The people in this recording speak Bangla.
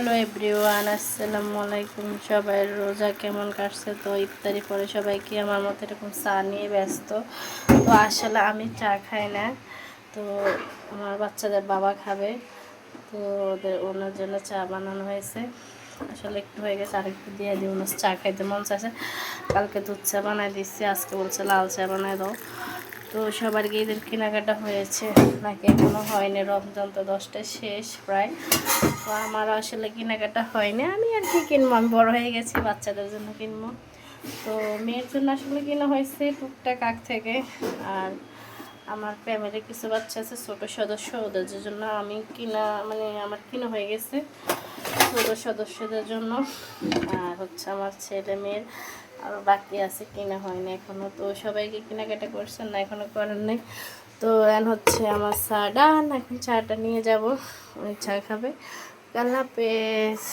হ্যালো এভরিওয়ান, আসসালামু আলাইকুম। সবাই রোজা কেমন কাটছে? তো ইফতারি পরে সবাই কি আমার মতো এরকম চা নিয়ে ব্যস্ত। তো আসলে আমি চা খাই না, তো আমার বাচ্চাদের বাবা খাবে, তো ওনার জন্য চা বানানো হয়েছে। আসলে একটু হয়ে গেছে, আরেকটু দিয়ে দিই, ওনার চা খাইতে মন চাইছে। কালকে দুধ চা বানাই দিচ্ছি, আজকে বলছে লাল চা বানাই দাও। তো সবার কি ঈদের কেনাকাটা হয়েছে নাকি এখনও হয়নি? রমজান তো 10টায় শেষ প্রায়। তো আমার আসলে কেনাকাটা হয়নি, আমি আর কি কিনবো, আমি বড় হয়ে গেছি, বাচ্চাদের জন্য কিনবো। তো মেয়ের জন্য আসলে কেনা হয়েছে টুকটাক আগ থেকে। আর আমার ফ্যামিলির কিছু বাচ্চা আছে ছোটো সদস্য, ওদের জন্য আমি আমার কিনা হয়ে গেছে ছোটো সদস্যদের জন্য। আর হচ্ছে আমার ছেলে মেয়ের আরও বাকি আছে, কেনা হয়নি এখনও। তো সবাইকে কেনাকাটা করছেন না? এখনও করেন নাই। তো এখন হচ্ছে আমার চা ডান, এখন চাটা নিয়ে যাব, ওই চা খাবে। আল্লাহ হাফেজ।